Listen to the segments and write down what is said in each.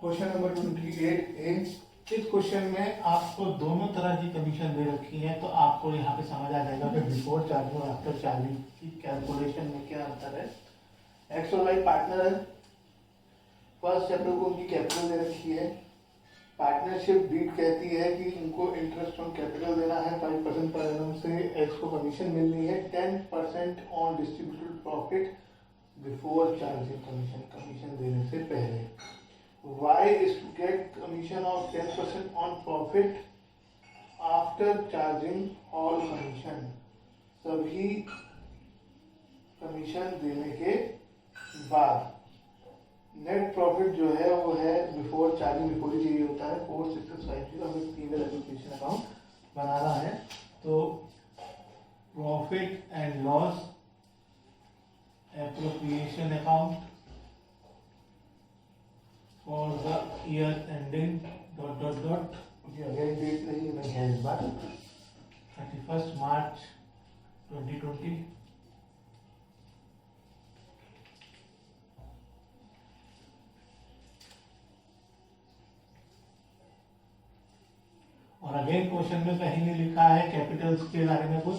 Question number 28A। इस question में आपको दोनों तरह की कमीशन दे रखी है, तो आपको यहाँ पे समझ आ जाएगा कि बिफोर चार्जिंग और आफ्टर चार्जिंग की कैलकुलेशन में क्या अंतर है। एक्स और वाई पार्टनर है। फर्स्ट चैप्टर को उनकी कैपिटल दे रखी है। पार्टनरशिप डीड कहती है कि इनको इंटरेस्ट ऑन कैपिटल देना है 5% पर एनम से। एक्स को कमीशन मिलनी है 10% on distributed profit before charging commission देने से पहले। Y is to get commission of 10% on profit after charging all commission, सभी कमीशन देने के बाद। नेट प्रॉफिट जो है वो है बिफोर चार्जिंग, बिफोर ही चाहिए होता है 4650। हमें सिंगल एप्लीकेशन अकाउंट बनाना है, तो profit and loss appropriation account for the year ending ... again date नहीं है इस बार 31 मार्च 2020। और अगेन क्वेश्चन में कहीं नहीं लिखा है कैपिटल्स के बारे में कुछ,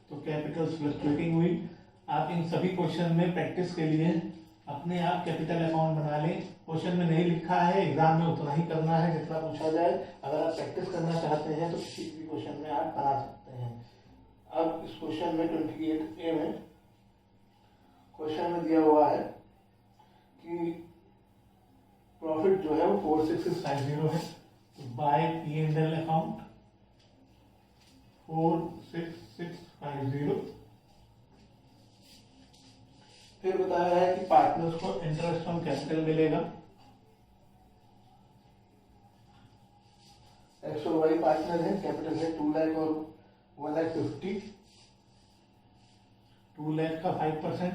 तो कैपिटल्स फ्लक्चुएटिंग हुई। आप इन सभी क्वेश्चन में प्रैक्टिस के लिए अपने आप कैपिटल अकाउंट बना लें। क्वेश्चन में नहीं लिखा है, एग्जाम में उतना ही करना है जितना पूछा जाए। अगर आप प्रैक्टिस करना चाहते हैं तो किसी भी क्वेश्चन में आप बना सकते हैं। अब इस क्वेश्चन में 28A में क्वेश्चन में दिया हुआ है कि प्रॉफिट जो है वो 4650 है। By P&L account 4650। फिर बताया है कि पार्टनर्स को इंटरेस्ट ऑन कैपिटल मिलेगा। एक्स और वाई पार्टनर है, कैपिटल है 2 लाख और 1,50,000। 2 लाख का 5%,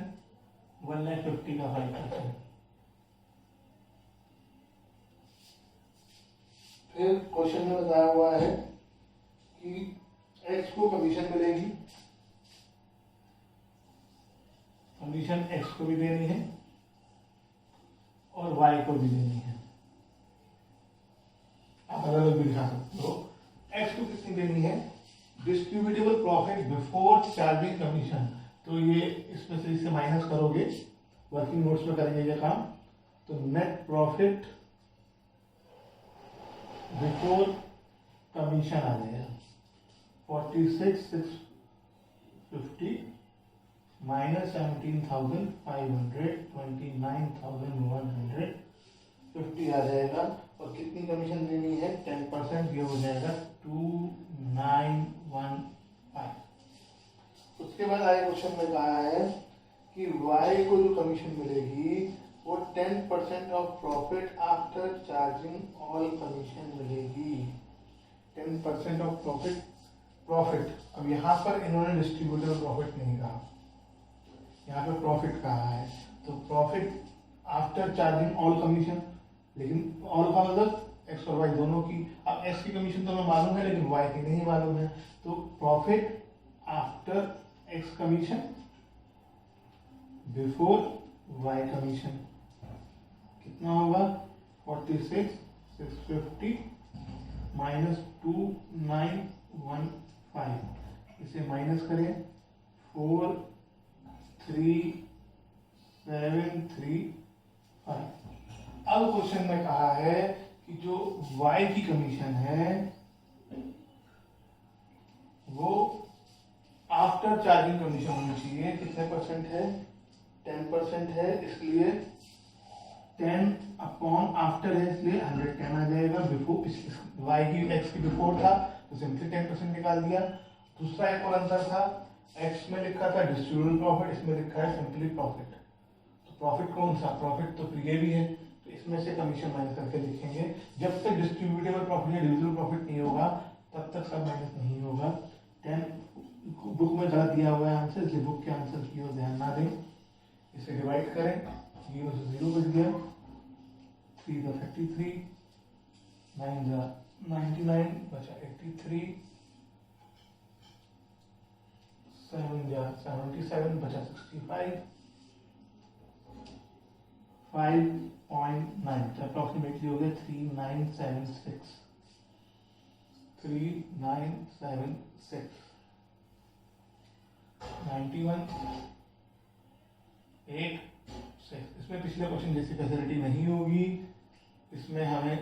1,50,000 का 5%। फिर क्वेश्चन में बताया हुआ है कि एक्स को कमीशन मिलेगी। कमीशन एक्स को भी देनी है और वाई को भी देनी है। आप अलग अलग भी दिखा सकते हो। एक्स को कितनी देनी है? Distributable profit before charging commission. तो ये इसमें से इसे माइनस करोगे, वर्किंग नोट्स में करेंगे ये काम। तो नेट प्रॉफिट बिफोर कमीशन आ जाएगा 46,650 माइनस 17,500, 29,150 आ जाएगा। और कितनी कमीशन देनी है? 10%। ये हो जाएगा 2,915। उसके बाद आगे क्वेश्चन में कहा है कि Y को जो कमीशन मिलेगी वो 10% of profit after charging all commission मिलेगी। 10% ऑफ प्रॉफिट। अब यहाँ पर इन्होंने डिस्ट्रीब्यूटेबल प्रॉफिट नहीं कहा, यहाँ पे प्रॉफिट कहा है। तो profit after charging all commission, लेकिन ऑल का मतलब एक्स और वाई दोनों की। अब एक्स की कमीशन तो हमें मालूम है लेकिन वाई की नहीं मालूम है। तो profit after X commission before Y commission कितना होगा? 46,650 माइनस 2,915। इसे माइनस करें 4,3,735। अब क्वेश्चन में कहा है कि जो y की कमीशन है वो आफ्टर चार्जिंग कमीशन होनी चाहिए। कितने परसेंट है? 10% है, इसलिए 10 अपॉन आफ्टर है, इसलिए 110 आ जाएगा। बिफोर y की x की बिफोर था तो सिंपली 10% निकाल दिया। दूसरा एक और अंतर था, x में लिखा था डिस्ट्रीब्यूटेबल प्रॉफिट, इसमें लिखा है सिंपली प्रॉफिट। तो प्रॉफिट कौन सा? प्रॉफिट तो ये भी है, तो इसमें से कमीशन माइनस करके लिखेंगे। जब तक डिस्ट्रीब्यूटेबल प्रॉफिट या डिविजिबल प्रॉफिट नहीं होगा तब तक सब माइनस नहीं होगा। 10 बुक में गलत दिया हुआ है आंसर, इसलिए बुक के आंसर की ओर ध्यान ना दें। इसे डिवाइड करें, 0 से 0 बच गया, 3 का 33, 9 का 99 बचा 83, 7 जा 77 बचा 65, 5.9, तो अप्रोक्सीमेटली हो गया 3976, 3976, 9186। इसमें पिछले क्वेश्चन जैसी फैसिलिटी नहीं होगी। इसमें हमें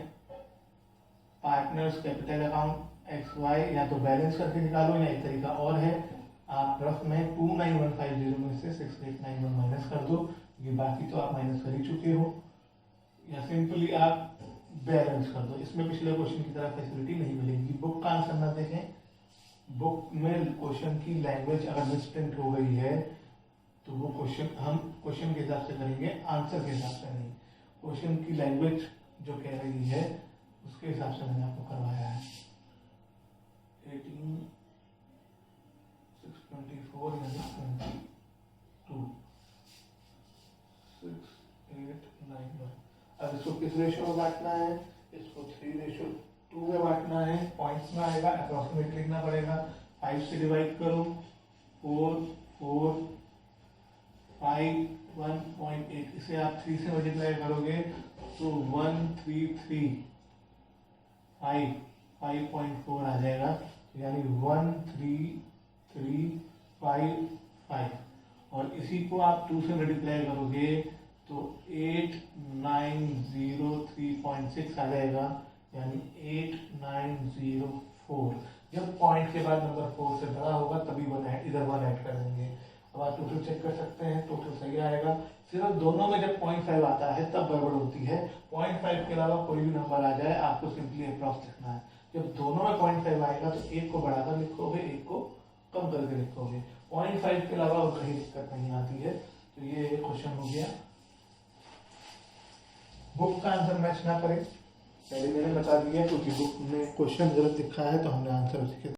partners capital account X Y या तो बैलेंस करके निकालो, या एक तरीका और है आप रफ में 29150 में से 6891 माइनस कर दो, ये बाकी तो आप माइनस कर ही चुके हो, या सिंपली आप बैलेंस कर दो। इसमें पिछले क्वेश्चन की तरह फैसिलिटी नहीं मिलेगी। बुक का आंसर ना देखें, बुक में क्वेश्चन की लैंग्वेज अगर मिसप्रिंट हो गई है तो वो क्वेश्चन हम क्वेश्चन के हिसाब से करेंगे, आंसर के हिसाब से नहीं। क्वेश्चन की लैंग्वेज जो कह रही है उसके हिसाब से मैंने आपको करवाया है। 18624 यानी 22 6891। अब इसको किस रेशो में बांटना है? इसको 3:2 में बांटना है। पॉइंट्स में आएगा, अप्रोक्सीमेट लिखना पड़ेगा। 5 से डिवाइड करो, 4 4 5 1.8। इसे आप 3 से मल्टीप्लाई करोगे तो 133 5.4 आ जाएगा, यानी 13355। और इसी को आप 2 से मल्टीप्लाई करोगे तो 8903.6 आ जाएगा, यानी 8904। जब पॉइंट के बाद नंबर 4 से बड़ा होगा तभी इधर 1 ऐड कर देंगे। अब आप टोटल चेक कर सकते हैं, टोटल सही आएगा। सिर्फ दोनों में जब 0.5 आता है तब गड़बड़ होती है। 0.5 के अलावा कोई भी नंबर आ जाए आपको सिंपली अप्रॉक्स लिखना है। जब दोनों में 0.5 आएगा तो एक को बढ़ाकर लिखोगे, एक को कम करके लिखोगे। 0.5 के अलावा और कहीं दिक्कत नहीं आती है। तो ये क्वेश्चन हो गया। बुक का आंसर मैच ना करें, पहले मैंने बता दिया, क्योंकि बुक में क्वेश्चन गलत लिखा है तो हमने आंसर उसी के